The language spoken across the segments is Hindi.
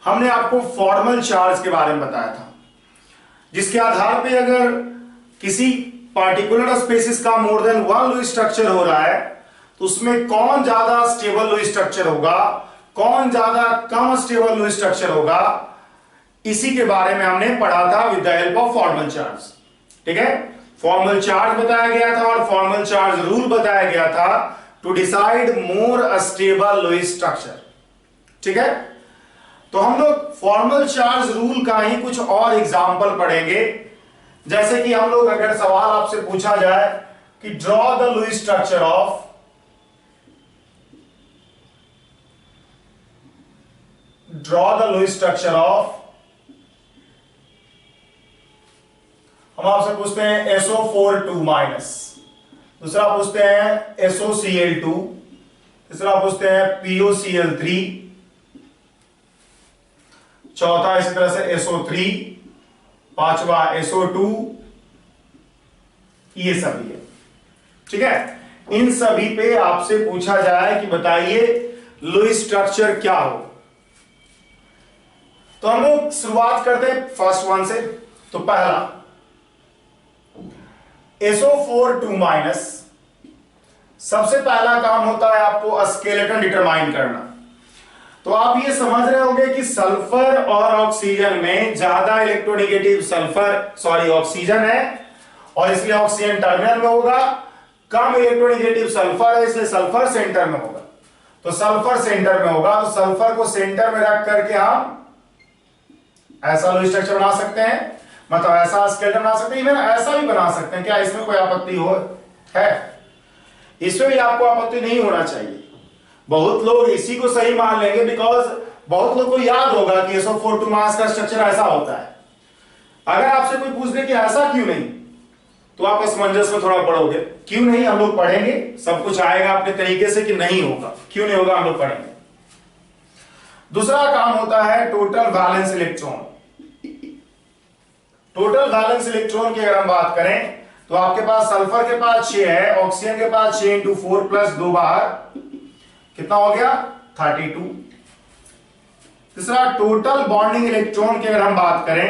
हमने आपको फॉर्मल चार्ज के बारे में बताया था, जिसके आधार पे अगर किसी पार्टिकुलर स्पेसिस का more than one Lewis structure हो रहा है तो उसमें कौन ज्यादा स्टेबल लुईस स्ट्रक्चर होगा, कौन ज्यादा कम स्टेबल लुईस स्ट्रक्चर होगा, इसी के बारे में हमने पढ़ा था with the help of formal charge. ठीक है, फॉर्मल चार्ज बताया गया था और फॉर्मल चार्ज रूल बताया गया था to decide more stable Lewis structure. ठीक है, तो हम लोग फॉर्मल चार्ज रूल का ही कुछ और एग्जाम्पल पढ़ेंगे। जैसे कि हम लोग अगर सवाल आपसे पूछा जाए कि draw the Lewis structure of हम आपसे पूछते हैं SO4 माइनस, दूसरा पूछते हैं SOCl2, तीसरा पूछते हैं POCl3, चौथा इसी तरह से SO3, पांचवा SO2, ये सभी है। ठीक है, इन सभी पे आपसे पूछा जाए कि बताइए लुईस स्ट्रक्चर क्या हो। तो हम लोग शुरुआत करते हैं फर्स्ट वन से। तो पहला SO4 माइनस, सबसे पहला काम होता है आपको स्केलेटन डिटरमाइन करना। तो आप ये समझ रहे होंगे कि सल्फर और ऑक्सीजन में ज्यादा इलेक्ट्रोनेगेटिव ऑक्सीजन है और इसलिए ऑक्सीजन टर्मिनल में होगा, कम इलेक्ट्रोनेगेटिव सल्फर है इसलिए सल्फर सेंटर में होगा। तो सल्फर सेंटर में होगा तो सल्फर को सेंटर में रख करके हम ऐसा लुईस स्ट्रक्चर बना सकते हैं, मतलब ऐसा स्केलेटन बना सकते हैं, इवन ऐसा भी बना सकते हैं। क्या इसमें कोई आपत्ति हो है? इसमें भी आपको आपत्ति नहीं होना चाहिए। बहुत लोग इसी को सही मान लेंगे बिकॉज बहुत लोग को याद होगा कि SO4 मास का स्ट्रक्चर ऐसा होता है। अगर आपसे कोई पूछ दे कि ऐसा क्यों नहीं, तो आप असमंजस में थोड़ा पढ़ोगे। क्यों नहीं, हम लोग पढ़ेंगे, सब कुछ आएगा अपने तरीके से कि नहीं होगा, क्यों नहीं होगा हम लोग पढ़ेंगे। दूसरा काम होता है total valence electron. Total valence electron की अगर हम बात करें तो आपके पास सल्फर के पास 6 है, ऑक्सीजन के पास 6 × 4 प्लस 2 बाहर, कितना हो गया 32। तीसरा टोटल बॉन्डिंग इलेक्ट्रॉन की अगर हम बात करें,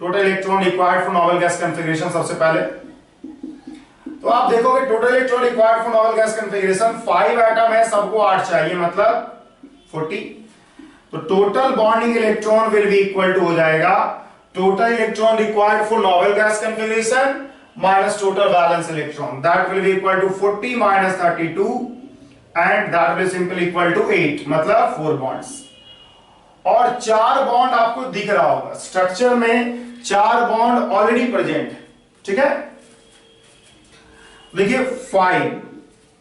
total electron required for noble gas configuration, सबसे पहले तो आप देखोगे total electron required for noble gas configuration 5 atom है, सबको 8 चाहिए, मतलब 40। तो total bonding electron will be equal to हो जाएगा total electron required for noble gas configuration minus total valence electron, that will be equal to 40 minus 32 and that will simply equal to 8, मतलब 4 बॉन्ड्स। और 4 बॉन्ड आपको दिख रहा होगा स्ट्रक्चर में, 4 बॉन्ड ऑलरेडी प्रेजेंट है। ठीक है, देखिए 5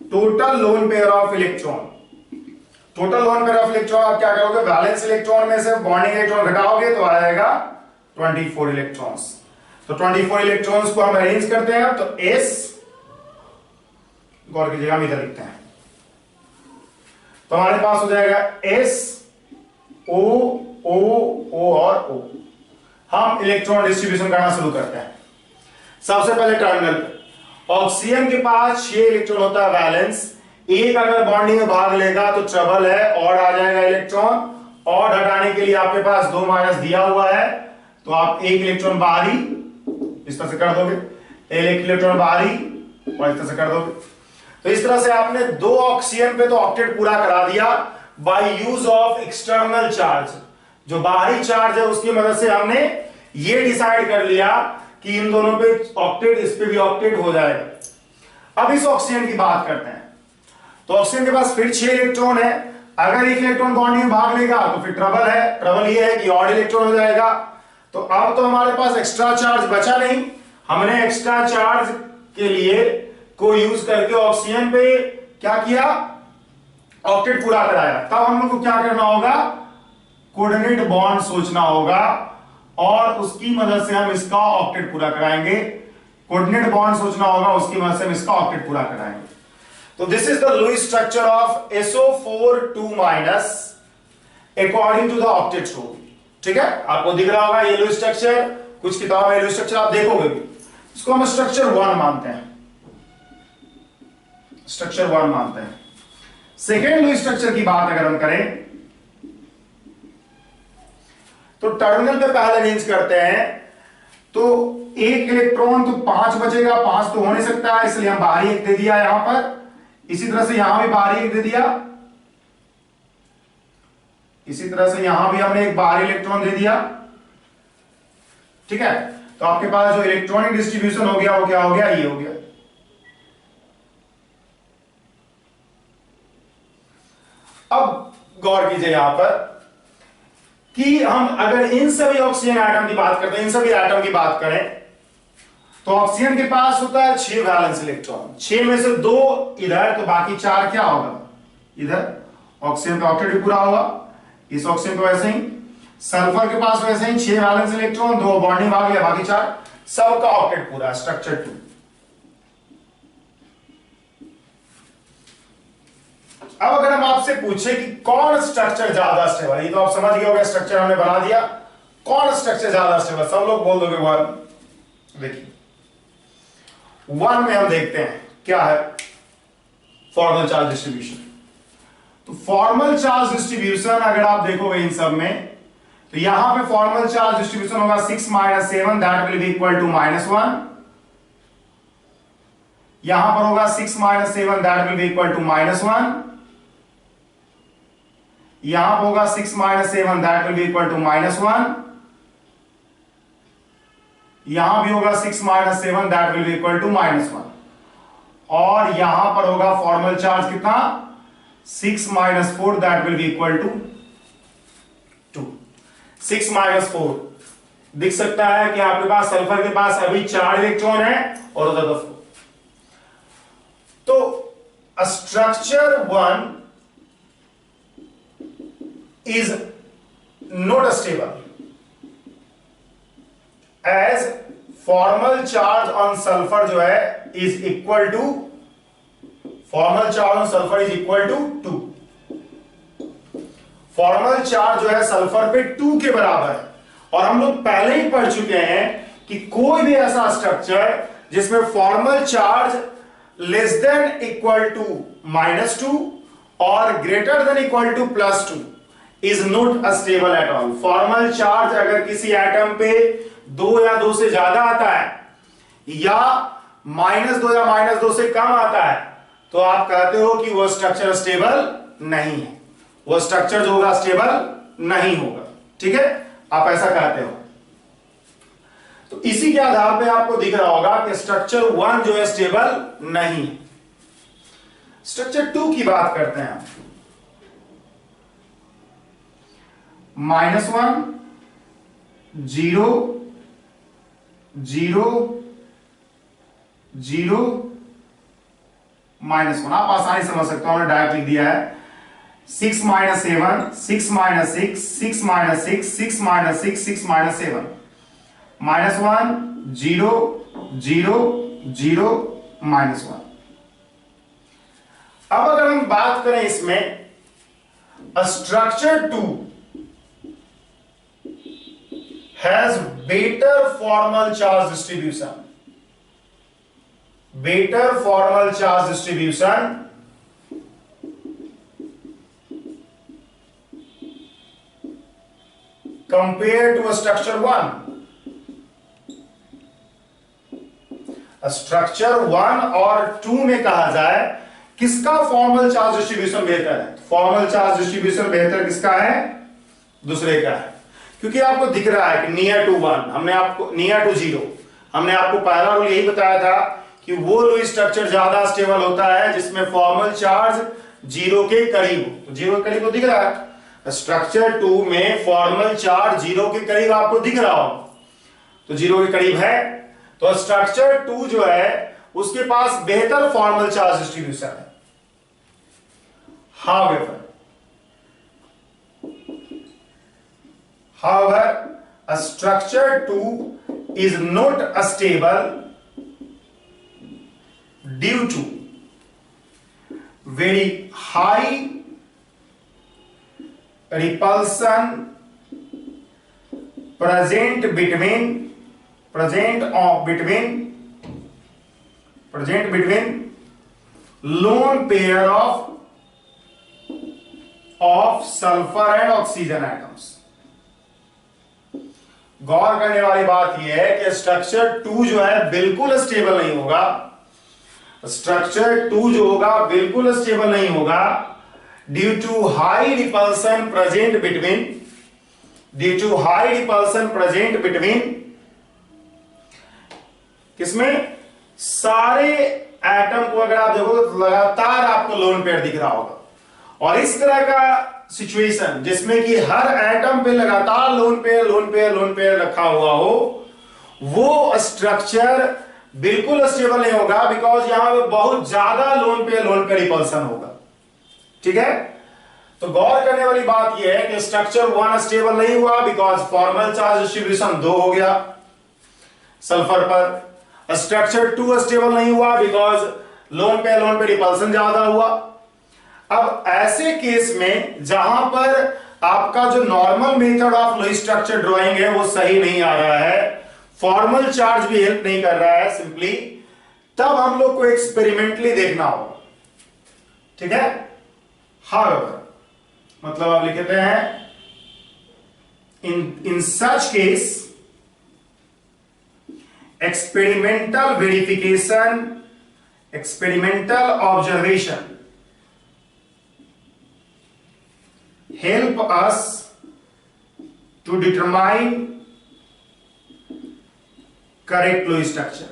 total lone pair of electron. Total lone pair of electron आप क्या करोगे, बैलेंस इलेक्ट्रॉन में से बॉन्डिंग इलेक्ट्रॉन घटाओगे तो आएगा 24 इलेक्ट्रॉन्स। तो 24 इलेक्ट्रॉन्स को हम अरेंज करते हैं। तो S, गौर की जगह हम इधर लिखते हैं, तो हमारे पास हो जाएगा S O O O और O। हम इलेक्ट्रॉन डिस्ट्रीब्यूशन करना शुरू करते हैं। सबसे पहले टर्मिनल पे ऑक्सीजन के पास 6 इलेक्ट्रॉन होता है वैलेंस, एक अगर बॉन्डिंग में भाग लेगा तो ट्रबल है, और आ जाएगा इलेक्ट्रॉन। और हटाने के लिए आपके पास 2 माइनस दिया हुआ है, तो आप एक इलेक्ट्रॉन बाहरी इस तरह से कर दोगे, एक इलेक्ट्रॉन बाहरी और इस तरह से कर दोगे। तो इस तरह से आपने 2 ऑक्सीजन पे तो ऑक्टेट पूरा करा दिया by use of external charge. जो बाहरी चार्ज है उसकी मदद से हमने ये डिसाइड कर लिया कि इन दोनों पे ऑक्टेट, इस पे भी ऑक्टेट हो जाएगा। अब इस ऑक्सीजन की बात करते हैं। तो ऑक्सीजन के पास फिर 6 इलेक्ट्रॉन है, अगर एक इलेक्ट्रॉन बॉन्डिंग में भाग लेगा तो फिर ट्रबल है। ट्रबल ये है कि ऑड इलेक्ट्रॉन हो जाएगा। तो अब तो हमारे पास एक्स्ट्रा चार्ज बचा नहीं, हमने एक्स्ट्रा चार्ज के लिए को यूज करके ऑक्सीजन पे क्या किया, ऑक्टेट पूरा कराया। तब हम लोग को क्या करना होगा, कोऑर्डिनेट बॉन्ड सोचना होगा और उसकी मदद से हम इसका ऑक्टेट पूरा कराएंगे। कोऑर्डिनेट बॉन्ड सोचना होगा, उसकी मदद से हम इसका ऑक्टेट पूरा कराएंगे। तो this is the Lewis structure of SO4 minus according to the octet rule. ठीक है, आपको दिख रहा होगा ये लुईस स्ट्रक्चर, कुछ किताब में लुईस स्ट्रक्चर आप देखोगे भी, इसको हम स्ट्रक्चर 1 मानते हैं, स्ट्रक्चर 1 मानते हैं। सेकेंड लुईस स्ट्रक्चर की बात अगर हम करें तो टर्मिनल पे पहले अरेंज करते हैं, तो एक इलेक्ट्रॉन तो 5 बचेगा, 5 तो हो नहीं सकता है, इसलिए हम बाहरी एक दे दिया यहां पर। इसी तरह से यहां भी बाहरी एक दे दिया, इसी तरह से यहां भी हमने एक बाहरी इलेक्ट्रॉन दे दिया। ठीक है, तो आपके पास जो इलेक्ट्रॉनिक डिस्ट्रीब्यूशन हो गया वो क्या हो गया, ये हो गया। अब गौर कीजिए यहां पर कि हम अगर इन सभी ऑक्सीजन एटम की बात करते हैं, इन सभी एटम की बात करें, तो ऑक्सीजन के पास होता है 6 वैलेंस इलेक्ट्रॉन, 6 में से 2 इधर, तो बाकी 4 क्या होगा इधर। ऑक्सीजन का ऑक्टेट भी पूरा होगा, इस ऑक्सीजन को वैसे ही, सल्फर के पास वैसे ही 6 वैलेंस इलेक्ट्रॉन, 2 बॉन्डिंग भाग लिया, बाकी 4, सबका ऑक्टेट पूरा, स्ट्रक्चर 2। अब अगर हम आपसे पूछे कि कौन स्ट्रक्चर ज्यादा स्टेबल, ये तो आप समझ गए होंगे, स्ट्रक्चर हमने बना दिया, कौन स्ट्रक्चर ज्यादा स्टेबल, सब लोग बोल दोगे 1। देखिए 1 में हम देखते हैं क्या है, फॉर्मल चार्ज डिस्ट्रीब्यूशन। तो फॉर्मल चार्ज डिस्ट्रीब्यूशन अगर आप देखोगे इन सब में, तो यहां पे फॉर्मल चार्ज डिस्ट्रीब्यूशन होगा 6 - 7, that will be equal to -1। यहां पर होगा 6 - 7, that will be equal to -1। यहां पर होगा 6 - 7, that will be equal to -1। यहां भी होगा 6 - 7, that will be equal to -1। और यहां पर होगा फॉर्मल चार्ज कितना, 6 - 4, that will be equal to 2। 6 - 4 दिख सकता है कि आपके पास सल्फर के पास अभी 4 इलेक्ट्रॉन है और उधर 4। तो structure 1 is not stable as formal charge on sulfur जो है is equal to, formal charge on sulfur is equal to 2। Formal charge जो है सल्फर पे 2 के बराबर है। और हम लोग पहले ही पढ़ चुके हैं कि कोई भी ऐसा स्ट्रक्चर जिसमें formal charge less than equal to -2 और greater than equal to +2 is not stable at all. Formal charge अगर किसी एटम पे 2 या 2 से ज्यादा आता है, या -2 या -2 से कम आता है, तो आप कहते हो कि वो स्ट्रक्चर स्टेबल नहीं है, वो स्ट्रक्चर जो होगा स्टेबल नहीं होगा। ठीक है, आप ऐसा कहते हो। तो इसी के आधार पे आपको दिख रहा होगा कि स्ट्रक्चर 1 जो है स्टेबल नहीं। स्ट्रक्चर 2 की बात करते हैं हम। -1 0 0 0 -1, आप आसानी समझ सकते हो, हमने डायरेक्ट लिख दिया है। 6 - 7 6 - 6 6 - 6 6 - 6 6 - 7 -1 0 0 0 -1। अब अगर हम बात करें इसमें, structure 2 has better formal charge distribution, better formal charge distribution compared to a structure 1। Structure 1 और 2 में कहा जाए किसका फॉर्मल चार्ज डिस्ट्रीब्यूशन बेहतर है। फॉर्मल चार्ज डिस्ट्रीब्यूशन बेहतर किसका है, दूसरे का है, क्योंकि आपको दिख रहा है कि नियर टू 1, हमने आपको नियर टू 0, हमने आपको पहला रूल यही बताया था कि वो लुईस स्ट्रक्चर ज्यादा स्टेबल होता है जिसमें फॉर्मल चार्ज 0 के करीब हो। तो 0 के करीब तो दिख रहा है, स्ट्रक्चर 2 में फॉर्मल चार्ज 0 के करीब आपको दिख रहा हो, तो 0 के करीब है, तो स्ट्रक्चर 2 जो है उसके पास बेहतर फॉर्मल चार्ज डिस्ट्रीब्यूशन है। However, a structure 2 is not stable due to very high repulsion present between lone pair of sulfur and oxygen atoms। गौर करने वाली बात यह है कि स्ट्रक्चर 2 जो है बिल्कुल स्टेबल नहीं होगा। स्ट्रक्चर 2 जो होगा बिल्कुल स्टेबल नहीं होगा due to high repulsion present between किसमें, सारे एटम को अगर आप देखो तो लगातार आपको लोन पेयर दिख रहा होगा, और इस तरह का सिचुएशन जिसमें कि हर एटम पे लगातार लोन पेयर रखा हुआ हो, वो स्ट्रक्चर बिल्कुल स्टेबल नहीं होगा, बिकॉज यहां पे बहुत ज्यादा लोन पेयर रिपल्सन होगा। ठीक है, तो गौर करने वाली बात यह है कि स्ट्रक्चर 1 स्टेबल नहीं हुआ बिकॉज फॉर्मल चार्ज डिस्ट्रीब्यूशन 2 हो गया सल्फर पर। स्ट्रक्चर 2 स्टेबल नहीं हुआ बिकॉज लोन पे रिपल्सन ज्यादा हुआ। अब ऐसे केस में जहां पर आपका जो normal method of Lewis structure drawing है वो सही नहीं आ रहा है, फॉर्मल चार्ज भी हेल्प नहीं कर रहा है सिंपली, तब हम लोग को एक्सपेरिमेंटली देखना होगा। ठीक है, हाउएवर मतलब आप लिखते हैं in such case experimental verification, experimental observation help us to determine correct Lewis structure।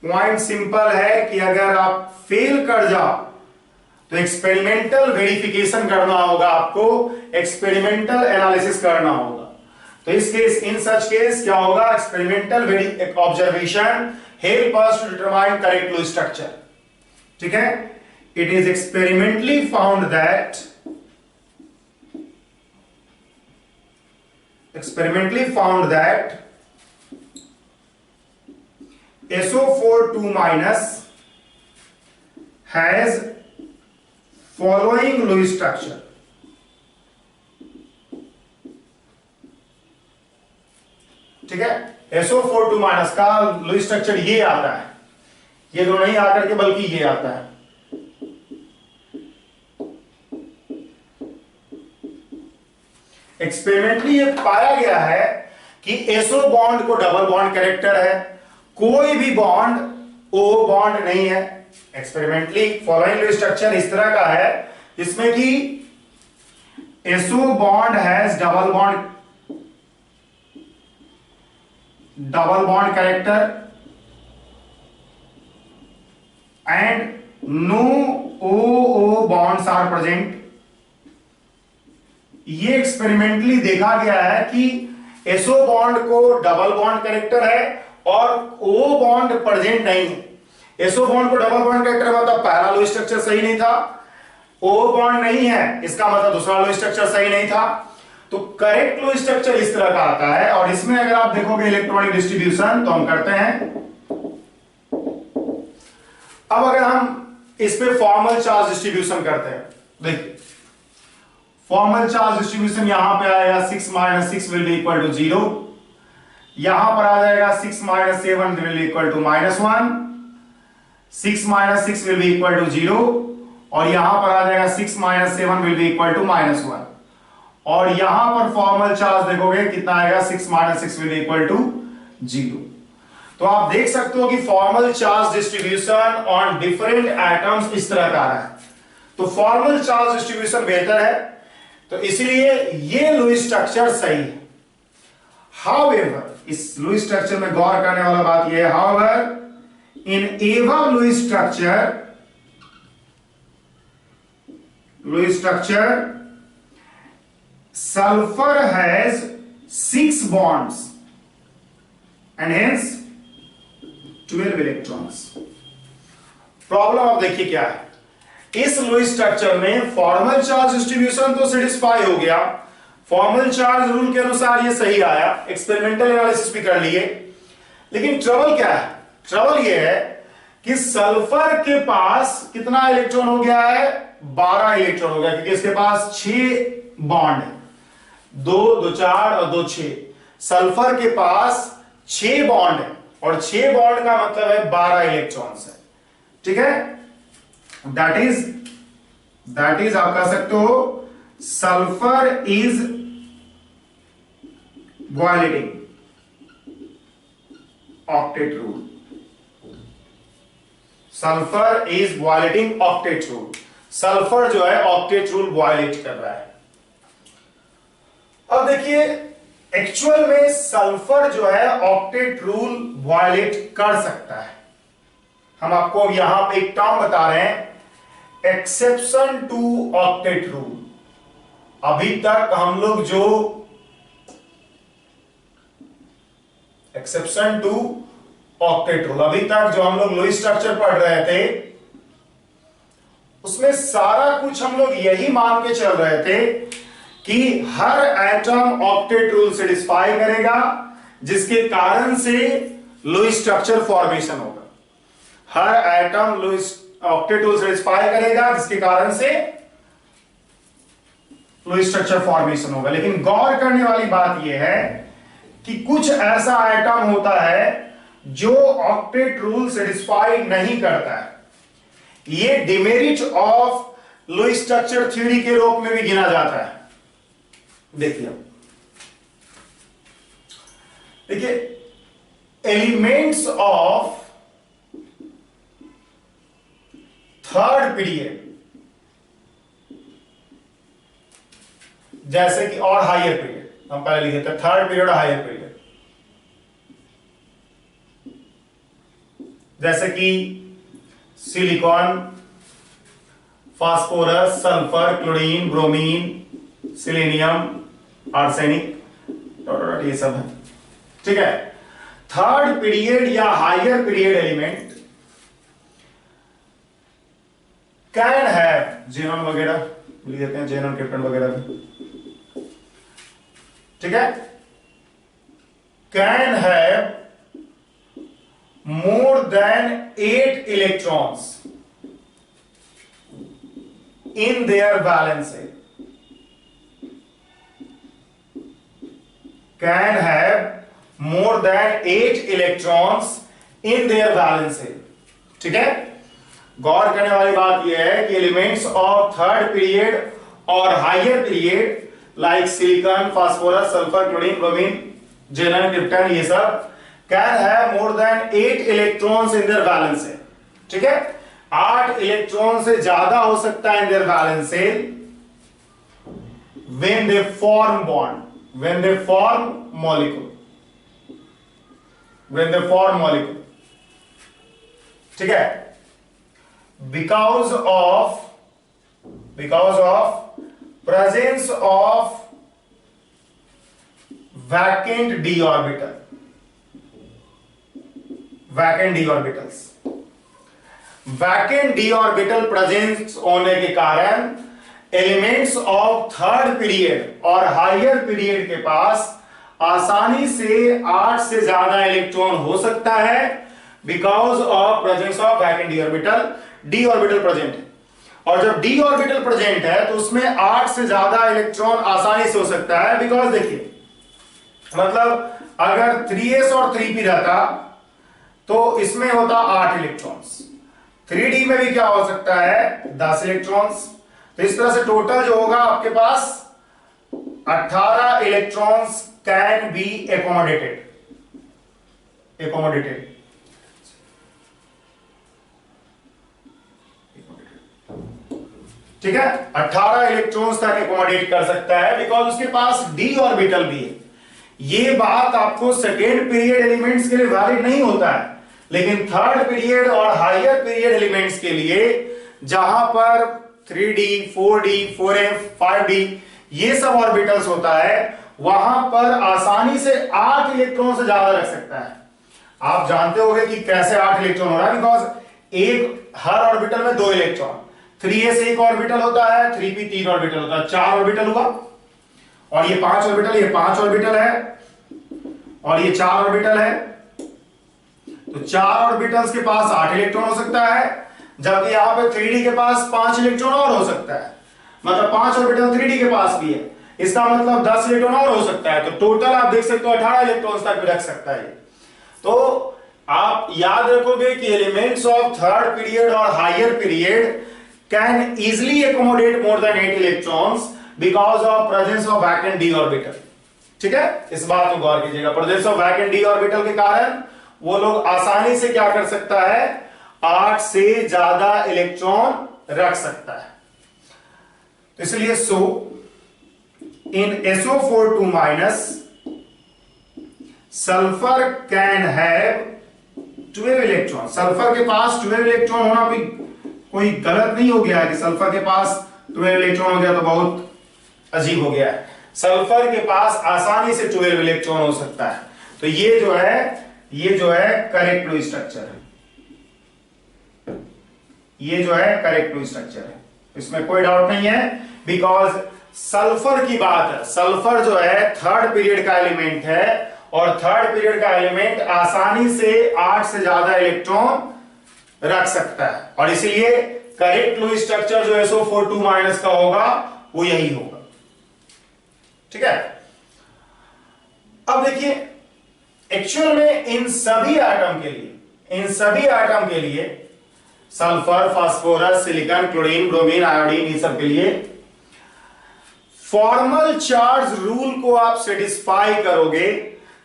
Point simple है कि अगर आप फेल कर जाओ तो एक्सपेरिमेंटल वेरिफिकेशन करना होगा, आपको एक्सपेरिमेंटल एनालिसिस करना होगा। तो इस केस इन सच केस क्या होगा, experimental observation help us to determine correct Lewis structure. ठीक है, it is experimentally found that SO4 2- has following Lewis structure। ठीक है, SO4 2- का लुईस स्ट्रक्चर ये आता है, ये दोनों नहीं आकर के बल्कि ये आता है। एक्सपेरिमेंटली ये पाया गया है कि SO बॉन्ड को डबल बॉन्ड कैरेक्टर है, कोई भी बॉन्ड O बॉन्ड नहीं है। एक्सपेरिमेंटली फॉलोइंग लुईस स्ट्रक्चर इस तरह का है जिसमें कि SO bond has double bond character and no OO bonds are present. ये एक्सपेरिमेंटली देखा गया है कि SO बॉन्ड को डबल बॉन्ड कैरेक्टर है और O बॉन्ड प्रेजेंट नहीं है। SO बॉन्ड को डबल बॉन्ड कैरेक्टर मतलब पहला लुईस स्ट्रक्चर सही नहीं था, O बॉन्ड नहीं है इसका मतलब दूसरा लुईस स्ट्रक्चर सही नहीं था। तो करेक्ट लुईस स्ट्रक्चर इस तरह का आता है, और इसमें अगर आप देखोगे इलेक्ट्रॉनिक डिस्ट्रीब्यूशन तो हम करते हैं। अब अगर हम इस पे फॉर्मल चार्ज डिस्ट्रीब्यूशन करते हैं, देखिए फॉर्मल चार्ज डिस्ट्रीब्यूशन यहां पे आएगा 6 - 6 विल बी इक्वल टू 0, यहां पर आ जाएगा 6 - 7 will be equal to -1, 6 - 6 will be equal to 0, और यहां पर आ जाएगा 6 - 7 विल बी इक्वल टू -1, और यहां पर फॉर्मल चार्ज देखोगे कितना आएगा 6 - 6 विल बी इक्वल टू 0। तो आप देख सकते हो कि formal charge distribution on different atoms इस तरह का है। तो फॉर्मल चार्ज डिस्ट्रीब्यूशन बेहतर है, तो इसलिए ये लुईस स्ट्रक्चर सही है। हाउएवर इस लुईस स्ट्रक्चर में गौर करने वाला बात यह है, however in ever Lewis structure sulfur has 6 bonds and hence 12 electrons। Problem आप देखिए क्या है, इस लुईस स्ट्रक्चर में फॉर्मल चार्ज डिस्ट्रीब्यूशन तो सेटिस्फाई हो गया, फॉर्मल चार्ज रूल के अनुसार ये सही आया, एक्सपेरिमेंटल एनालिसिस भी कर लिए, लेकिन ट्रबल क्या है, ट्रबल ये है कि सल्फर के पास कितना इलेक्ट्रॉन हो गया है, 12 इलेक्ट्रॉन हो गया, क्योंकि इसके पास 6 बॉन्ड है, 2 2 4 और 2 6। सल्फर के पास 6 बॉन्ड है, और 6 बॉन्ड का मतलब है 12 इलेक्ट्रॉन्स है। ठीक है, दैट इज आप कह सकते हो sulphur is violating, octet rule, sulphur is violating octet rule, sulphur जो है ऑक्टेट रूल वायलेट कर रहा है। अब देखिए एक्चुअल में सल्फर जो है ऑक्टेट रूल वायलेट कर सकता है। हम आपको यहां पे एक टर्म बता रहे हैं, एक्सेप्शन टू ऑक्टेट रूल। अभी तक हम लोग जो एक्सेप्शन टू ऑक्टेट रूल, अभी तक जो हम लोग लुईस स्ट्रक्चर पढ़ रहे थे उसमें सारा कुछ हम लोग यही मान के चल रहे थे कि हर एटम ऑक्टेट रूल सेटिस्फाई करेगा, जिसके कारण से लुईस स्ट्रक्चर फॉर्मेशन होगा। हर atom Lewis octet rule satisfy करेगा, जिसके कारण से लुईस स्ट्रक्चर फॉर्मेशन होगा। लेकिन गौर करने वाली बात यह है कि कुछ ऐसा एटम होता है जो ऑक्टेट रूल सेटिस्फाई नहीं करता है। ये demerit of Lewis structure theory के रूप में भी गिना जाता है। देखिए एलिमेंट्स ऑफ थर्ड पीरियड, जैसे कि और हायर पीरियड, हम पहले लिखे थे थर्ड पीरियड और हायर पीरियड, जैसे कि silicon, phosphorus, sulphur, chlorine, bromine, selenium, arsenic, ये सब है। ठीक है, थर्ड पीरियड या higher period element can have xenon वगैरह लिख देते हैं, जेनॉन क्रिप्टन वगैरह भी। ठीक है, can have more than 8 electrons in their valence shell, can have more than 8 electrons in their valence shell। ठीक है, गौर करने वाली बात यह है कि एलिमेंट्स ऑफ थर्ड पीरियड और higher period like silicon, phosphorus, sulphur, chlorine, bromine, xenon, krypton, ये सब can have more than 8 electrons in their valence shell। ठीक है, 8 इलेक्ट्रॉन से ज्यादा हो सकता है in their valence shell when they form bond, when they form molecule, when they form molecule। ठीक है, because of presence of vacant d orbital, vacant D orbitals, vacant d orbital presence होने के कारण एलिमेंट्स ऑफ थर्ड पीरियड और हायर पीरियड के पास आसानी से 8 से ज्यादा इलेक्ट्रॉन हो सकता है, because of presence of vacant d orbital. D orbital present है, और जब डी ऑर्बिटल प्रेजेंट है तो उसमें 8 से ज्यादा इलेक्ट्रॉन आसानी से हो सकता है। बिकॉज देखिए, मतलब अगर 3s और 3p रहता तो इसमें होता 8 इलेक्ट्रॉन्स, 3d में भी क्या हो सकता है 10 इलेक्ट्रॉन्स। तो इस तरह से टोटल जो होगा आपके पास 18 इलेक्ट्रॉन्स कैन बी एकोमोडेटेड। ठीक है, 18 इलेक्ट्रॉन्स तक एकोमोडेट कर सकता है, बिकॉज उसके पास डी ऑर्बिटल भी है। ये बात आपको सेकेंड पीरियड एलिमेंट्स के लिए वैलिड नहीं होता है, लेकिन थर्ड पीरियड और हायर पीरियड एलिमेंट्स के लिए, जहां पर 3d, 4d, 4f, 5d ये सब ऑर्बिटल्स होता है, वहां पर आसानी से 8 इलेक्ट्रॉन से ज्यादा रख सकता है। आप जानते होंगे कि कैसे 8 इलेक्ट्रॉन हो रहा है, बिकॉज एक हर ऑर्बिटल में 2 इलेक्ट्रॉन, 3s एक ऑर्बिटल होता है, 3p 3 ऑर्बिटल होता है, 4 ऑर्बिटल हुआ, और ये 5 ऑर्बिटल, ये 5 ऑर्बिटल है, और ये 4 ऑर्बिटल है। तो 4 ऑर्बिटल्स के पास 8 इलेक्ट्रॉन हो सकता है, जबकि यहां पे 3d के पास 5 इलेक्ट्रॉन और हो सकता है, मतलब 5 ऑर्बिटल 3d के पास भी है, इसका मतलब 10 इलेक्ट्रॉन और हो सकता है। तो टोटल आप देख सकते हो 18 इलेक्ट्रॉन्स तक भी रख सकता है। तो आप याद रखोगे कि एलिमेंट्स ऑफ थर्ड पीरियड और higher period can easily accommodate more than 8 electrons because of presence of vacant d orbital. ठीक है, इस बात को गौर कीजिएगा, presence of vacant d orbital के कारण वो लोग आसानी से क्या कर सकता है, 8 से ज्यादा इलेक्ट्रॉन रख सकता है। तो इसलिए सो इन SO4 2- sulphur can have 12 electron. Sulphur के पास 12 इलेक्ट्रॉन होना भी कोई गलत नहीं हो गया है कि सल्फर के पास 12 इलेक्ट्रॉन हो गया तो बहुत अजीब हो गया है। सल्फर के पास आसानी से 12 इलेक्ट्रॉन हो सकता है। तो ये जो है करेक्ट लो स्ट्रक्चर है, ये जो है करेक्ट लो स्ट्रक्चर है, इसमें कोई डाउट नहीं है। बिकॉज सल्फर की बात है, सल्फर जो है थर्ड पीरियड का एलिमेंट है और थर्ड पीरियड का एलिमेंट आसानी से 8 से ज्यादा इलेक्ट्रॉन रख सकता है और इसीलिए करेक्ट लो स्ट्रक्चर जो SO4 2- का होगा वो यही होगा। ठीक है, अब देखिए एक्चुअल में इन सभी एटम के लिए sulphur, phosphorus, silicon, chlorine, bromine, iodine, इन सब के लिए फॉर्मल चार्ज रूल को आप सेटिस्फाई करोगे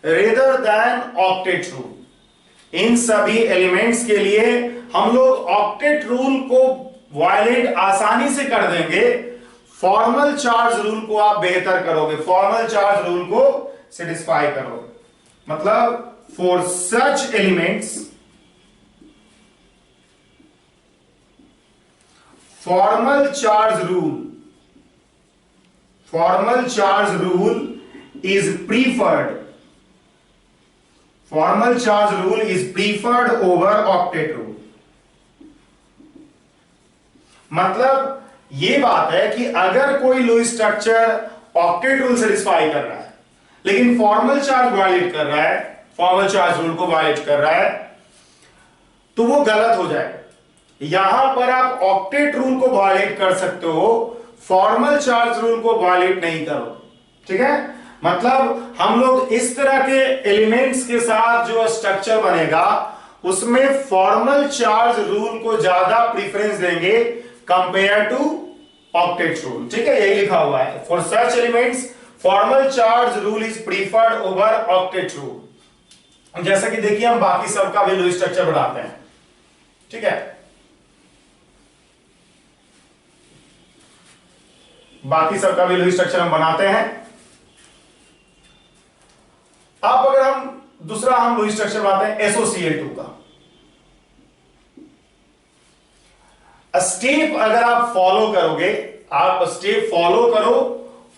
रेदर देन ऑक्टेट रूल। इन सभी एलिमेंट्स के लिए हम लोग ऑक्टेट रूल को वायलेट आसानी से कर देंगे, फॉर्मल चार्ज रूल को आप बेहतर करोगे, फॉर्मल चार्ज रूल को सेटिस्फाई करोगे। मतलब for such elements formal charge rule is preferred over octet rule। मतलब ये बात है कि अगर कोई लो स्ट्रक्चर ऑक्टेट रूल सेटिस्फाई कर रहा है लेकिन फॉर्मल चार्ज वायलेट कर रहा है, फॉर्मल चार्ज रूल को वायलेट कर रहा है, तो वो गलत हो जाएगा। यहां पर आप ऑक्टेट रूल को वायलेट कर सकते हो, फॉर्मल चार्ज रूल को वायलेट नहीं करो। ठीक है, मतलब हम लोग इस तरह के एलिमेंट्स के साथ जो स्ट्रक्चर बनेगा उसमें फॉर्मल चार्ज रूल को ज्यादा प्रीफरेंस देंगे कंपेयर टू ऑक्टेट रूल। ठीक है, यही लिखा हुआ है, for such elements formal charge rule is preferred over octet rule. जैसा कि देखिए हम बाकी सबका भी लो स्ट्रक्चर बनाते हैं। ठीक है, बाकी सबका भी लो स्ट्रक्चर हम बनाते हैं। अब अगर हम दूसरा हम लो स्ट्रक्चर बनाते हैं SOCl2 का। स्टेप अगर आप फॉलो करोगे, आप स्टेप फॉलो करो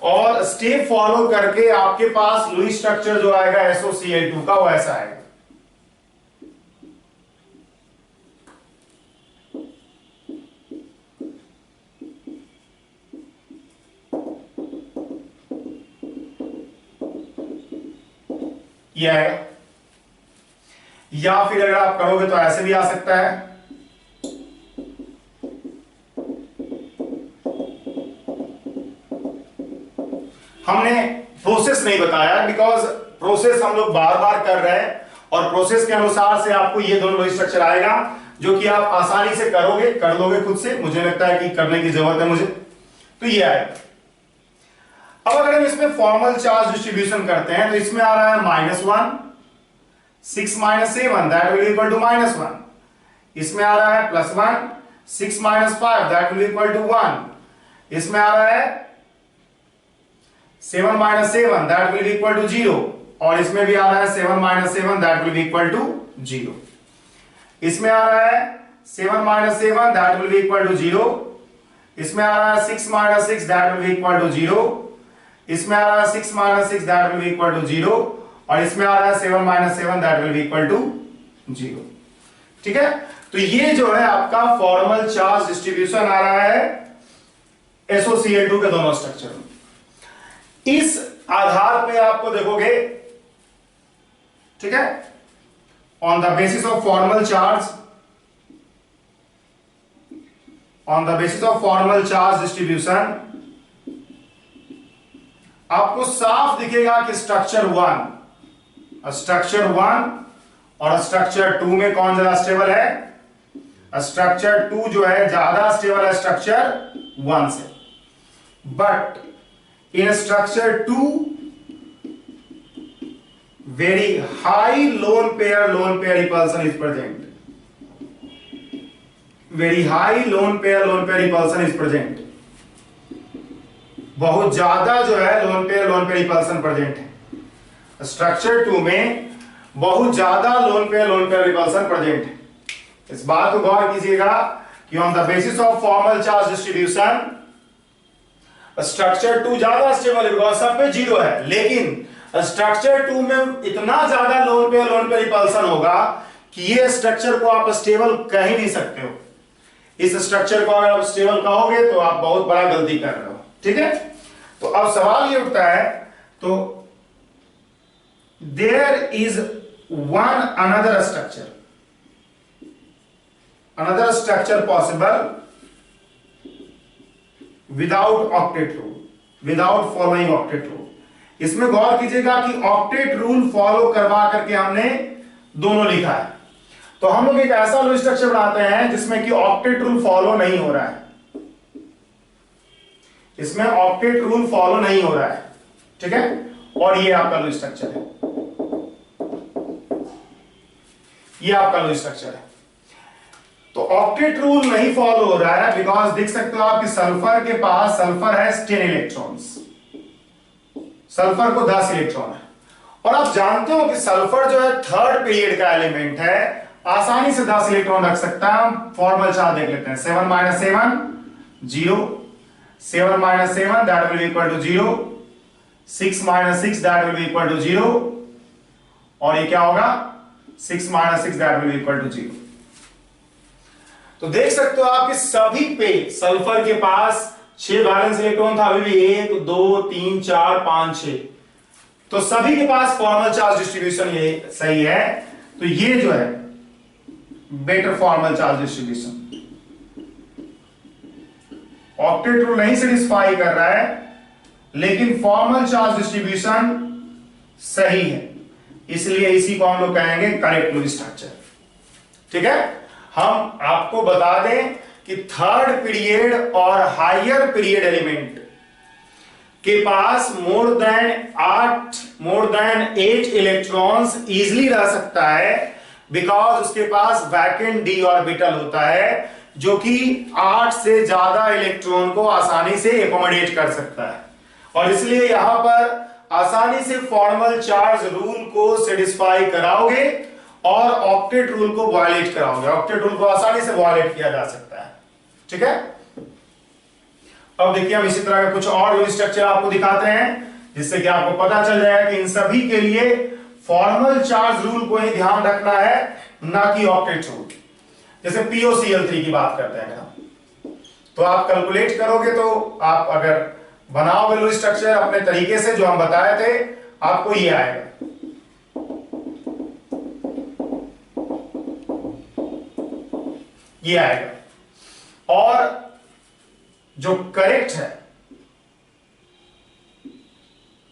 और स्टेप फॉलो करके आपके पास लो स्ट्रक्चर जो आएगा SOCl2 का वो ऐसा आएगा। ये आएगा, या फिर अगर आप करोगे तो ऐसे भी आ सकता है। हमने प्रोसेस नहीं बताया बिकॉज प्रोसेस हम लोग बार बार कर रहे हैं और प्रोसेस के अनुसार से आपको ये दोनों लो स्ट्रक्चर आएगा जो कि आप आसानी से करोगे, कर लोगे खुद से। मुझे लगता है कि करने की जरूरत है मुझे, तो ये आएगा। अब अगर हम इसमें फॉर्मल चार्ज डिस्ट्रीब्यूशन करते हैं तो इसमें आ रहा है -1, 6 - 7 दैट विल इक्वल टू -1। इसमें आ रहा है +1, 6 - 5 दैट विल इक्वल टू 1। इसमें आ रहा है 7 - 7 दैट विल इक्वल टू 0 और इसमें भी आ रहा है 7 - 7 दैट विल इक्वल टू 0। इसमें आ रहा है 7 - 7 दैट विल इक्वल टू 0। इसमें आ रहा है 6 - 6 दैट विल इक्वल टू 0। इसमें आ रहा है 6 - 6 दैट विल इक्वल टू 0 और इसमें आ रहा है 7 - 7 दैट विल इक्वल टू 0। ठीक है, तो ये जो है आपका फॉर्मल चार्ज डिस्ट्रीब्यूशन आ रहा है SOCl2 के दोनों स्ट्रक्चर में। इस आधार पे आपको देखोगे, ठीक है, on the basis of formal charge distribution आपको साफ दिखेगा कि स्ट्रक्चर 1 और स्ट्रक्चर 2 में कौन ज्यादा स्टेबल है। स्ट्रक्चर 2 जो है ज्यादा स्टेबल है स्ट्रक्चर 1 से, but in structure 2 very high lone pair repulsion is present. Very high lone pair repulsion is present. बहुत ज्यादा जो है लोन पेयर रिपल्सन प्रेजेंट है। स्ट्रक्चर 2 में बहुत ज्यादा लोन पेयर रिपल्सन प्रेजेंट है। इस बात को गौर कीजिएगा कि on the basis of formal charge distribution structure 2 ज्यादा स्टेबल है बिकॉज सब पे जीरो है, लेकिन स्ट्रक्चर 2 में इतना ज्यादा लोन पेयर रिपल्सन होगा कि ये स्ट्रक्चर को आप स्टेबल कह ही नहीं सकते हो। इस स्ट्रक्चर को अगर आप स्टेबल कहोगे तो आप बहुत बड़ा गलती कर रहे हो। ठीक है, तो अब सवाल ये उठता है, तो there is one another structure possible without octet rule, without following octet rule. इसमें गौर कीजिएगा कि ऑक्टेट रूल फॉलो करवा करके हमने दोनों लिखा है। तो हम लोग एक ऐसा लो स्ट्रक्चर बनाते हैं जिसमें कि ऑक्टेट रूल फॉलो नहीं हो रहा है, इसमें ऑक्टेट रूल फॉलो नहीं हो रहा है। ठीक है, और ये आपका लो स्ट्रक्चर है, ये आपका लो स्ट्रक्चर है। तो ऑक्टेट रूल नहीं फॉलो हो रहा है बिकॉज देख सकते हो आप कि सल्फर के पास सल्फर है 10 इलेक्ट्रॉन्स, सल्फर को 10 इलेक्ट्रॉन है। और आप जानते हो कि सल्फर जो है थर्ड पीरियड का एलिमेंट है, आसानी से 10 इलेक्ट्रॉन रख सकता है। हम फॉर्मल चार्ज देख लेते हैं, 7 - 7 0, 7 - 7 that will be equal to 0, 6 - 6 that will be equal to 0, और ये क्या होगा 6 - 6 that will be equal to 0। तो देख सकते हो आप कि सभी पे सल्फर के पास 6 वैलेंस इलेक्ट्रॉन था, अभी भी 1 2 3 4 5 6, तो सभी के पास फॉर्मल चार्ज डिस्ट्रीब्यूशन ये सही है। तो ये जो है better formal charge distribution, octet rule नहीं सेटिस्फाई कर रहा है लेकिन फॉर्मल चार्ज डिस्ट्रीब्यूशन सही है, इसलिए इसी को हम लोग कहेंगे करेक्ट लो स्ट्रक्चर। ठीक है, हम आपको बता दें कि थर्ड पीरियड और हायर पीरियड एलिमेंट के पास मोर देन 8 इलेक्ट्रॉन्स इजिली रह सकता है बिकॉज उसके पास वैकेंट डी ऑर्बिटल होता है जो कि 8 से ज्यादा इलेक्ट्रॉन को आसानी से एकोमोडेट कर सकता है। और इसलिए यहां पर आसानी से फॉर्मल चार्ज रूल को सेटिस्फाई कराओगे और ऑक्टेट रूल को वायलेट कराओगे। ऑक्टेट रूल को आसानी से वायलेट किया जा सकता है। ठीक है, अब देखिए हम इसी तरह का कुछ और स्ट्रक्चर आपको दिखाते हैं जिससे कि आपको पता चल जाएगा कि इन सभी के लिए फॉर्मल चार्ज रूल को ही ध्यान रखना है, ना कि ऑक्टेट रूल। जैसे POCl3 की बात करते हैं, तो आप कैलकुलेट करोगे तो आप अगर बनाओगे लो स्ट्रक्चर अपने तरीके से जो हम बताए थे, आपको ये आएगा। ये आएगा, और जो करेक्ट है,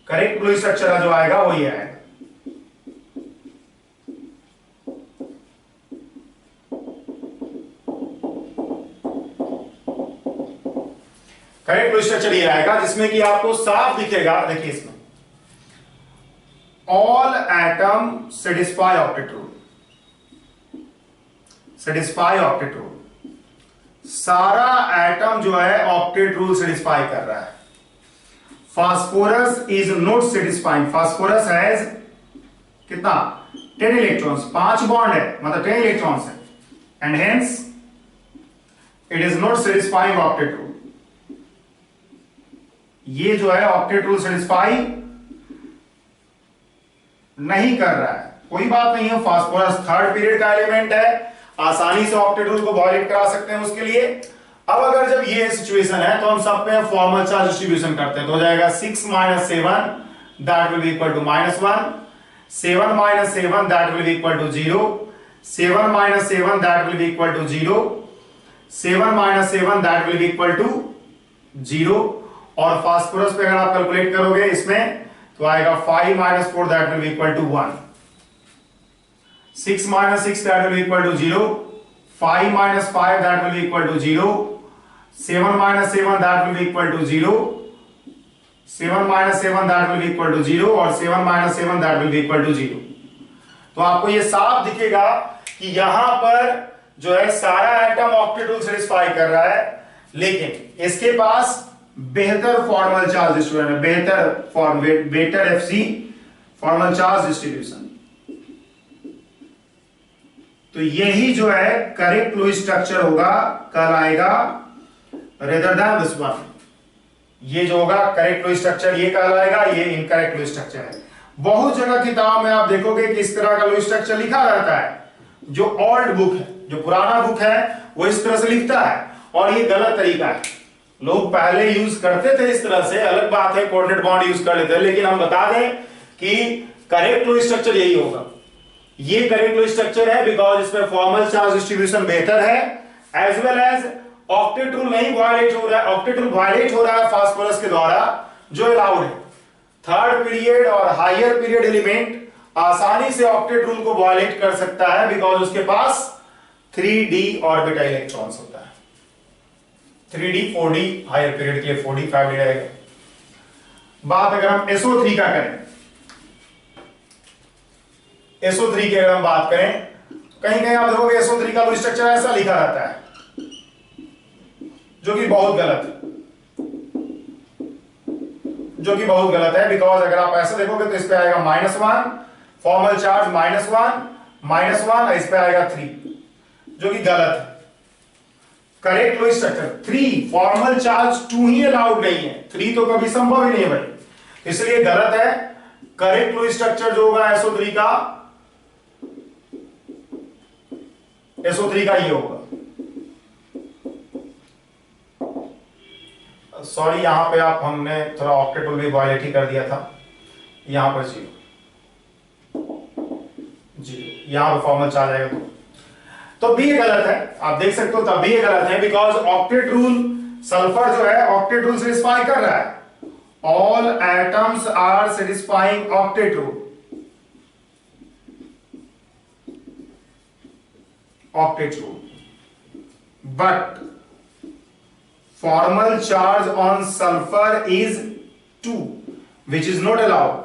करेक्ट ब्लू स्ट्रक्चर जो आएगा वो ये आएगा। करेक्ट ब्लू स्ट्रक्चर ये आएगा जिसमें कि आपको साफ दिखेगा। देखिए इसमें all atom satisfy octet rule, satisfy octet rule, सारा एटम जो है ऑक्टेट रूल सेटिस्फाई कर रहा है। Phosphorus is not satisfying, phosphorus has कितना 10 इलेक्ट्रॉन्स, 5 बॉन्ड है मतलब 10 इलेक्ट्रॉन्स है, and hence it is not satisfying octet rule. ये जो है ऑक्टेट रूल सेटिस्फाई नहीं कर रहा है। कोई बात नहीं है, फास्फोरस थर्ड पीरियड का एलिमेंट है, आसानी से ऑक्टेट रूल को वायलेट करा सकते हैं उसके लिए। अब अगर जब ये सिचुएशन है तो हम सब पे फॉर्मल चार्ज डिस्ट्रीब्यूशन करते हैं, तो हो जाएगा 6 - 7 that will be equal to -1, 7 - 7 that will be equal to 0, 7 - 7 that will be equal to 0, 7 - 7 that will be equal to 0, और फास्फोरस पे अगर आप कैलकुलेट करोगे इसमें तो आएगा 5 - 4 that will be equal to 1, 6 - 6 that will be equal to 0, 5 - 5 that will be equal to 0, 7 - 7 that will be equal to 0, 7 minus 7 that will be equal to 0 और 7 minus 7 that will be equal to 0। तो आपको ये साफ दिखेगा कि यहां पर जो है सारा एटम ऑक्टेट रूल सेटिस्फाई कर रहा है, लेकिन इसके पास बेहतर फॉर्मल चार्ज डिस्ट्रीब्यूशन है, better FC formal charge distribution. तो यही जो है करेक्ट लुईस स्ट्रक्चर होगा, कल आएगा रेदर देन दिस वन। ये जो होगा करेक्ट लुईस स्ट्रक्चर ये कहलाएगा, ये इनकरेक्ट लुईस स्ट्रक्चर है। बहुत जगह किताब में आप देखोगे कि इस तरह का लुईस स्ट्रक्चर लिखा रहता है। जो ओल्ड बुक है, जो पुराना बुक है, वो इस तरह से लिखता है और ये गलत तरीका है। लोग पहले यूज करते थे इस तरह से, अलग बात है कोऑर्डिनेट बॉन्ड यूज कर लेते हैं, लेकिन हम बता दें कि करेक्ट लुईस स्ट्रक्चर यही होगा। ये करेक्ट लुईस स्ट्रक्चर है बिकॉज इसमें फॉर्मल चार्ज डिस्ट्रीब्यूशन बेहतर है, as well as octet rule नहीं वायलेट हो रहा है। ऑक्टेट रूल वायलेट हो रहा है फास्फोरस के द्वारा जो अलाउड है। थर्ड पीरियड और हायर पीरियड एलिमेंट आसानी से ऑक्टेट रूल को वायलेट कर सकता है बिकॉज उसके पास 3d ऑर्बिटल इलेक्ट्रॉन्स होता है। 3d 4d हायर पीरियड के लिए 4d 5d रहेगा। बात अगर हम SO3 का करें, SO3 की अगर हम बात करें, कहीं कहीं आप देखोगे SO3 का स्ट्रक्चर ऐसा लिखा रहता है जो कि बहुत गलत है, बिकॉज अगर आप ऐसा देखोगे तो इस पे आएगा -1 फॉर्मल चार्ज -1 इस पे आएगा 3, जो कि गलत है। Correct Lewis structure 3 formal charge 2 ही अलाउड नहीं है, 3 तो कभी संभव ही नहीं है भाई, इसलिए गलत है। करेक्ट लुईस स्ट्रक्चर जो होगा SO3 का ये होगा। सॉरी यहां पे आप हमने थोड़ा ऑक्टेट रूल भी वायलेट ही कर दिया था। यहां पर 0 यहां पर फॉर्मल चार्ज आएगा तो भी ये गलत है। आप देख सकते हो तब भी ये गलत है बिकॉज ऑक्टेट रूल सल्फर जो है ऑक्टेट रूल सेटिस्फाई कर रहा है। All atoms are satisfying octet rule, but formal charge on sulfur is 2 which is not allowed,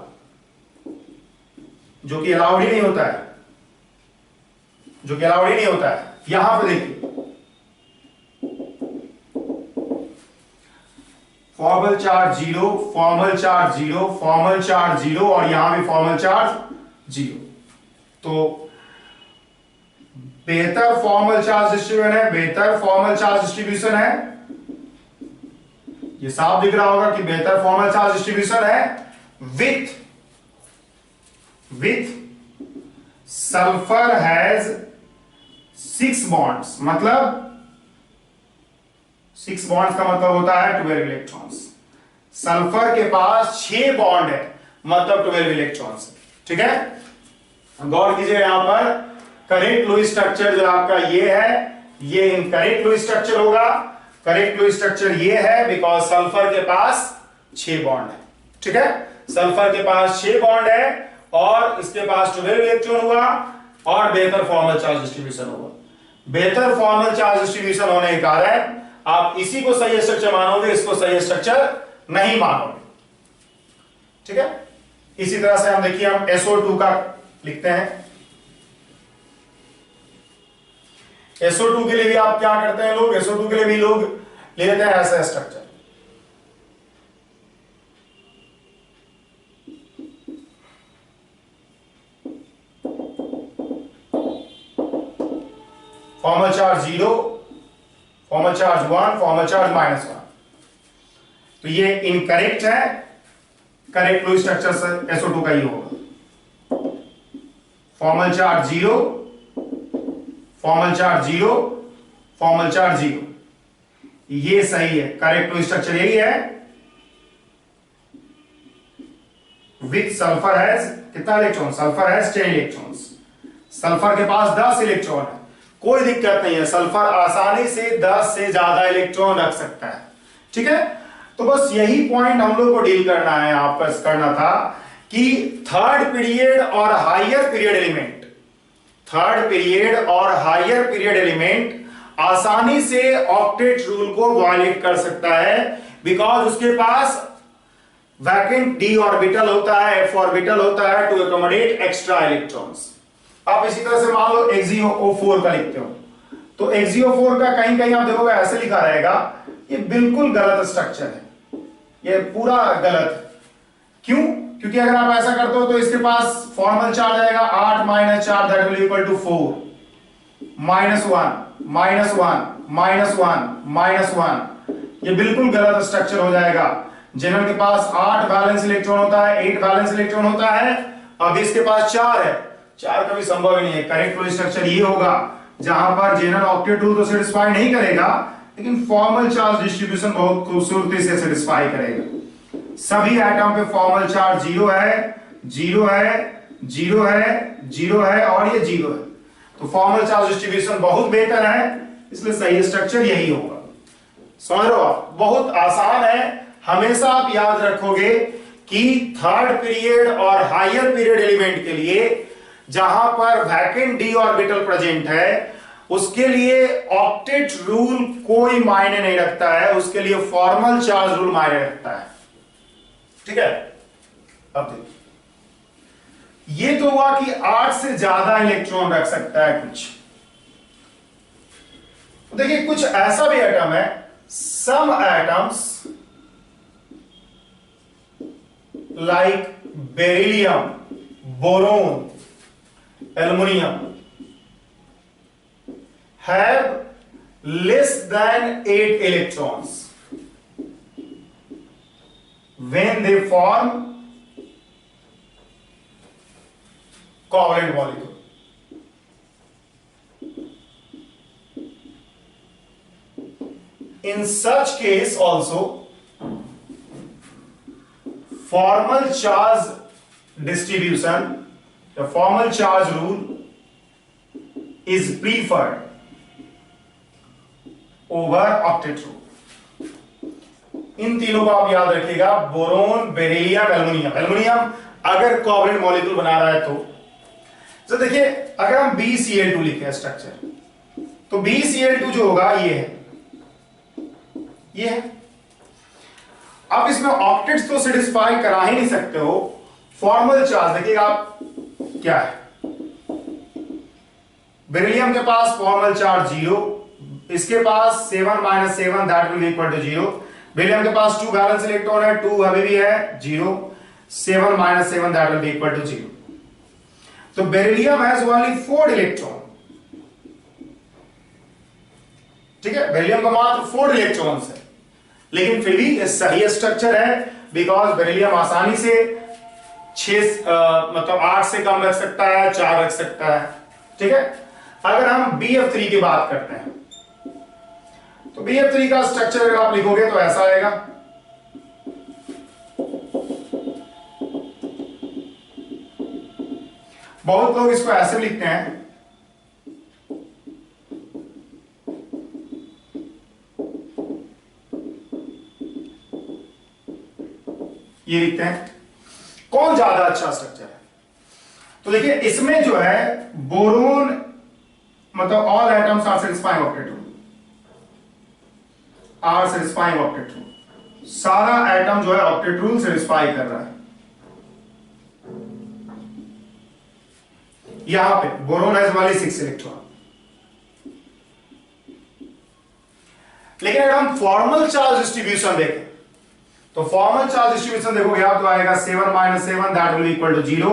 जो कि अलाउड ही नहीं होता है, यहां पे देखिए फॉर्मल चार्ज 0 और यहां भी फॉर्मल चार्ज 0। तो बेहतर फॉर्मल चार्ज डिस्ट्रीब्यूशन है, ये साफ दिख रहा होगा कि बेहतर फॉर्मल चार्ज डिस्ट्रीब्यूशन है विथ सल्फर हैज 6 बॉन्ड्स, मतलब 6 बॉन्ड्स का मतलब होता है 12 इलेक्ट्रॉन्स। सल्फर के पास 6 बॉन्ड है, मतलब 12 इलेक्ट्रॉन्स। ठीक है, गौर कीजिए यहां पर करेक्ट लुईस स्ट्रक्चर जो आपका ये है, ये इनकरेक्ट लुईस स्ट्रक्चर होगा। करेक्ट लुईस स्ट्रक्चर ये है बिकॉज सल्फर के पास 6 बॉन्ड है। ठीक है, सल्फर के पास 6 बॉन्ड है और इसके पास 12 इलेक्ट्रॉन हुआ और बेहतर फॉर्मल चार्ज डिस्ट्रीब्यूशन होगा। बेहतर फॉर्मल चार्ज डिस्ट्रीब्यूशन होने के कारण आप इसी को सही स्ट्रक्चर मानोगे, इसको सही स्ट्रक्चर नहीं मानोगे। ठीक है, इसी तरह से हम देखिए हम SO2 का लिखते हैं। SO2 के लिए भी आप क्या करते हैं लोग, SO2 के लिए भी लोग ले लेते हैं ऐसा structure. Formal charge 0, formal charge 1, formal charge -1। तो ये इनकरेक्ट है, करेक्ट लुईस स्ट्रक्चर से SO2 का ही होगा। फॉर्मल चार्ज 0, फॉर्मल चार्ज 0, ये सही है। करेक्ट लुईस स्ट्रक्चर यही है विथ सल्फर हैज कितना electron, sulphur has 10 electrons. Sulphur के पास 10 इलेक्ट्रॉन है, कोई दिक्कत नहीं है, सल्फर आसानी से 10 से ज्यादा इलेक्ट्रॉन रख सकता है। ठीक है, तो बस यही पॉइंट हम लोग को डील करना है, आपका करना था कि थर्ड पीरियड और हायर पीरियड एलिमेंट आसानी से ऑक्टेट रूल को वायलेट कर सकता है बिकॉज उसके पास वैकेंट d ऑर्बिटल होता है, f ऑर्बिटल होता है टू एकोमोडेट एक्स्ट्रा इलेक्ट्रॉन्स। आप इसी तरह से मान लो XeO4 का लिखते हो, तो XeO4 का कहीं कहीं आप देखोगे ऐसे लिखा रहेगा, ये बिल्कुल गलत स्ट्रक्चर है, ये पूरा गलत है। क्यों? क्योंकि अगर आप ऐसा करते हो तो इसके पास फॉर्मल चार्ज आएगा 8 - 4 दैट विल इक्वल टू 4 -1 -1 -1 -1। ये बिल्कुल गलत स्ट्रक्चर हो जाएगा। जिनर के पास 8 वैलेंस इलेक्ट्रॉन होता है, 8 वैलेंस इलेक्ट्रॉन होता है, अब इसके पास 4 है, 4 कभी संभव ही नहीं है। करेक्ट स्ट्रक्चर ये होगा जहां पर जेनर ऑक्टेट रूल तो सेटिस्फाई नहीं करेगा, लेकिन फॉर्मल चार्ज डिस्ट्रीब्यूशन बहुत खूबसूरती से सेटिस्फाई करेगा। सभी एटम पे फॉर्मल चार्ज 0 है, 0 है, 0 है, 0 है और ये 0 है। तो फॉर्मल चार्ज डिस्ट्रीब्यूशन बहुत बेहतर है, इसलिए सही स्ट्रक्चर यही होगा। समझ रहे हो आप? बहुत आसान है। हमेशा आप याद रखोगे कि थर्ड पीरियड और हायर पीरियड एलिमेंट के लिए जहां पर वैकेंट d ऑर्बिटल प्रेजेंट है, उसके लिए ऑक्टेट रूल कोई मायने नहीं रखता है, उसके लिए फॉर्मल चार्ज रूल मायने रखता है। ठीक है? अब देखिए, ये तो हुआ कि 8 से ज्यादा इलेक्ट्रॉन रख सकता है कुछ। तो देखिए कुछ ऐसा भी एटम है, some atoms like beryllium, boron, aluminium have less than 8 electrons when they form covalent molecule. In such case also formal charge distribution, the formal charge rule is preferred over octet rule. इन तीनों को आप याद रखिएगा, बोरोन, बेरिलियम, एल्युमिनियम। एल्युमिनियम अगर कोवलेंट मॉलिक्यूल बना रहा है तो देखिए अगर हम BeCl2 लिखे स्ट्रक्चर, तो BeCl2 जो होगा ये है, ये है। अब इसमें ऑक्टेट्स तो सेटिस्फाई करा ही नहीं सकते हो। फॉर्मल चार्ज देखिएगा आप क्या है, बेरिलियम के पास फॉर्मल चार्ज 0, इसके पास 7 - 7 that will equal to 0। Beryllium के पास 2 वैलेंस इलेक्ट्रॉन है, 2 अभी भी है 0, 7 - 7 दैट विल इक्वल टू 0। तो बेरिलियम हैज ओनली 4 इलेक्ट्रॉन। ठीक है, बेरिलियम का मात्र 4 इलेक्ट्रॉन्स है, लेकिन फिर भी सही स्ट्रक्चर है, बिकॉज बेरिलियम आसानी से 8 से कम रख सकता है, 4 रख सकता है। ठीक है, अगर हम BF3 की बात करते हैं, तो BF3 का स्ट्रक्चर अगर आप लिखोगे तो ऐसा आएगा। बहुत लोग इसको ऐसे लिखते हैं, ये लिखते हैं। कौन ज्यादा अच्छा स्ट्रक्चर है? तो देखिए इसमें जो है बोरोन मतलब all atoms are satisfying octet rule, are satisfying octet rule. सारा एटम जो है ऑक्टेट रूल सेटिस्फाई कर रहा है। यहां पे बोरोन हैज ओनली 6 इलेक्ट्रॉन। लेकिन अगर हम फॉर्मल चार्ज डिस्ट्रीब्यूशन देखें, तो फॉर्मल चार्ज डिस्ट्रीब्यूशन देखोगे आप तो आएगा 7 - 7 that will equal to 0,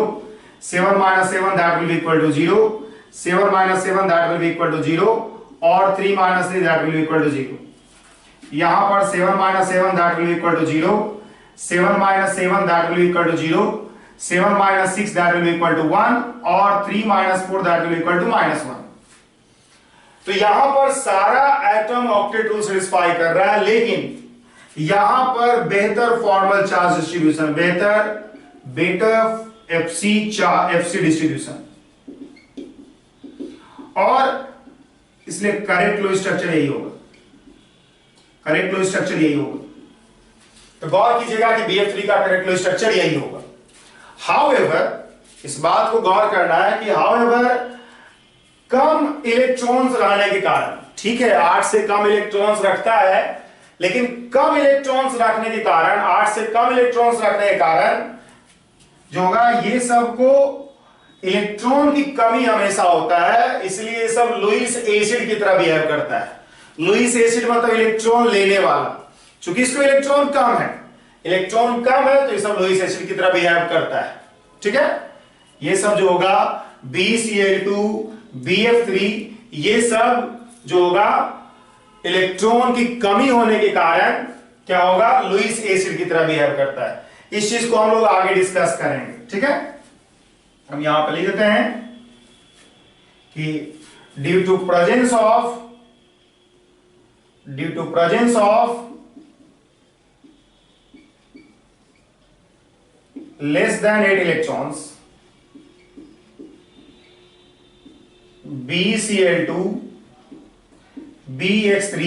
7 - 7 that will equal to 0, 7 - 7 that will equal to 0 और 3 - 3 दैट विल इक्वल टू 0। यहां पर 7 - 7 that will equal to 0, 7 - 7 that will equal to 0, 7 - 6 that will equal to 1 और 3 - 4 दैट विल इक्वल टू -1। तो यहां पर सारा एटम ऑक्टेट रूल सेटिस्फाई कर रहा है, लेकिन यहां पर बेहतर formal charge distribution, better FC distribution, और इसलिए करेक्ट लो स्ट्रक्चर यही होगा, करेक्ट लो स्ट्रक्चर यही होगा। तो गौर कीजिएगा कि BF3 का करेक्ट लो स्ट्रक्चर यही होगा। हाउएवर, इस बात को गौर करना है कि हाउएवर कम इलेक्ट्रॉन्स रहने के कारण, ठीक है 8 से कम इलेक्ट्रॉन्स रखता है, लेकिन कम इलेक्ट्रॉन्स रखने के कारण, 8 से कम इलेक्ट्रॉन्स रखने के कारण जो होगा, ये सबको इलेक्ट्रॉन की कमी हमेशा होता है, इसलिए ये सब लुईस एसिड की तरह बिहेव करता है। लुईस एसिड मतलब इलेक्ट्रॉन लेने वाला, क्योंकि इसको इलेक्ट्रॉन कम है, इलेक्ट्रॉन कम है तो ये सब लुईस एसिड की तरह बिहेव करता है। ठीक है, ये सब जो होगा BCl2, BF3, ये सब जो होगा इलेक्ट्रॉन की कमी होने के कारण क्या होगा, लुईस एसिड की तरह बिहेव करता है। इस चीज को हम लोग आगे डिस्कस करेंगे। ठीक है, हम यहां पर लिख देते हैं कि due to presence of less than 8 electrons, BCl2, BH3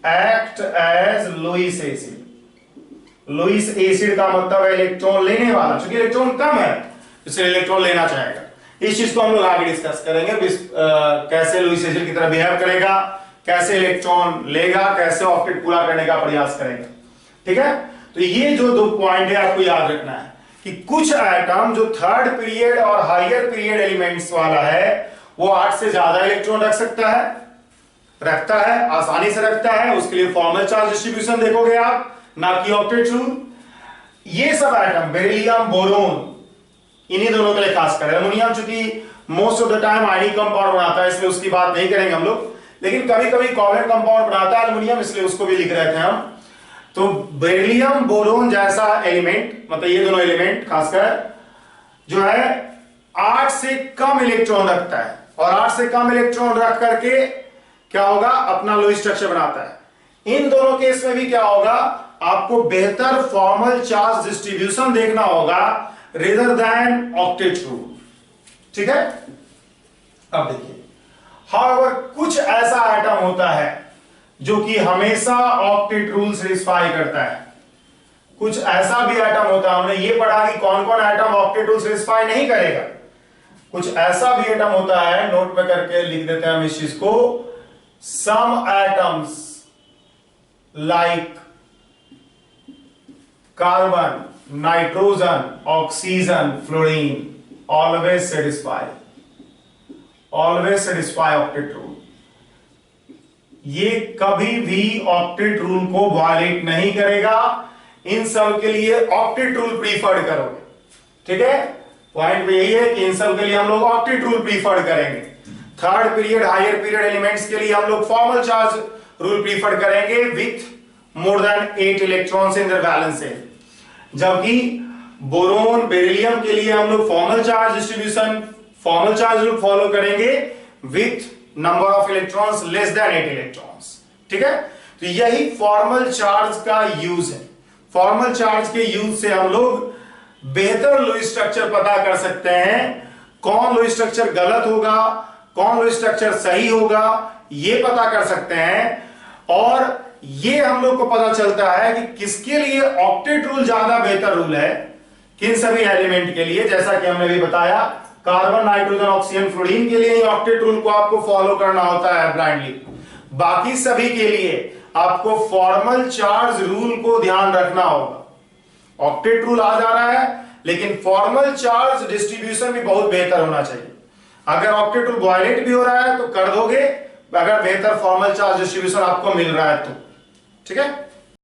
act as Lewis acid। Lewis acid का मतलब है इलेक्ट्रॉन लेने वाला, क्योंकि इलेक्ट्रॉन कम है इसलिए इलेक्ट्रॉन लेना चाहेगा। इस चीज को हम लोग आगे डिस्कस करेंगे, कैसे लुईस एसिड की तरह बिहेव करेगा, कैसे इलेक्ट्रॉन लेगा, कैसे ऑक्टेट पूरा करने का प्रयास करेगा। ठीक है, तो ये जो 2 पॉइंट है आपको याद रखना है कि कुछ एटम जो थर्ड पीरियड और हायर पीरियड एलिमेंट्स वाला है वो 8 से ज्यादा इलेक्ट्रॉन रख सकता है, रखता है, आसानी से रखता है। उसके लिए फॉर्मल चार्ज डिस्ट्रीब्यूशन देखोगे आप, ना कि ऑक्टेट रूल। ये सब एटम बेरिलियम, बोरोन, इन्हीं दोनों के लिए खास कर, एल्युमिनियम चूंकि most of the time ionic compound बनाता है इसलिए उसकी बात नहीं करेंगे हम लोग, लेकिन कभी कभी कोवलेंट कंपाउंड बनाता है एल्युमिनियम, इसलिए उसको भी लिख रहे थे हम। तो बेरिलियम, बोरोन जैसा एलिमेंट, मतलब ये दोनों एलिमेंट खासकर जो है 8 से कम इलेक्ट्रॉन रखता है, और 8 से कम इलेक्ट्रॉन रख करके क्या होगा, अपना लुईस स्ट्रक्चर बनाता है। इन दोनों केस में भी क्या होगा, आपको बेहतर फॉर्मल चार्ज डिस्ट्रीब्यूशन देखना होगा रेदर देन ऑक्टेट रूल। ठीक है, अब देखिए, हाउएवर कुछ ऐसा एटम होता है जो कि हमेशा ऑक्टेट रूल सेटिस्फाई करता है, कुछ ऐसा भी एटम होता है, हमने ये पढ़ा कि कौन कौन एटम ऑक्टेट रूल सेटिस्फाई नहीं करेगा। कुछ ऐसा भी एटम होता है, नोट में करके लिख देते हैं हम इस चीज को, some atoms like carbon, nitrogen, oxygen, fluorine always satisfy octet rule. ये कभी भी ऑक्टेट रूल को वायलेट नहीं करेगा, इन सब के लिए ऑक्टेट रूल प्रीफर्ड करोगे। ठीक है, पॉइंट यही है कि इन सब के लिए हम लोग ऑक्टेट रूल प्रीफर्ड करेंगे। Third period, higher period elements के लिए हम लोग फॉर्मल चार्ज रूल प्रीफर्ड करेंगे with more than 8 electrons in their valence shell, जबकि बोरोन, बेरिलियम के लिए हम लोग formal charge distribution, formal charge rule follow करेंगे with number of electrons less than 8 electrons. ठीक है, तो यही फॉर्मल चार्ज का यूज है। फॉर्मल चार्ज के यूज से हम लोग बेहतर लुईस स्ट्रक्चर पता कर सकते हैं, कौन लुईस स्ट्रक्चर गलत होगा, कौन लुईस स्ट्रक्चर सही होगा, ये पता कर सकते हैं। और ये हम लोग को पता चलता है कि किसके लिए ऑक्टेट रूल ज्यादा बेहतर रूल है, किन सभी एलिमेंट के लिए, जैसा कि हमने भी बताया कार्बन, नाइट्रोजन, ऑक्सीजन, फ्लोरीन के लिए ऑक्टेट रूल को आपको फॉलो करना होता है ब्लाइंडली। बाकी सभी के लिए आपको फॉर्मल चार्ज रूल को ध्यान रखना होगा। ऑक्टेट रूल आ जा रहा है लेकिन फॉर्मल चार्ज डिस्ट्रीब्यूशन भी बहुत बेहतर होना चाहिए। अगर ऑक्टेट रूल वायलेट भी हो रहा है तो कर दोगे, अगर बेहतर फॉर्मल चार्ज डिस्ट्रीब्यूशन आपको मिल रहा है तो। ठीक है।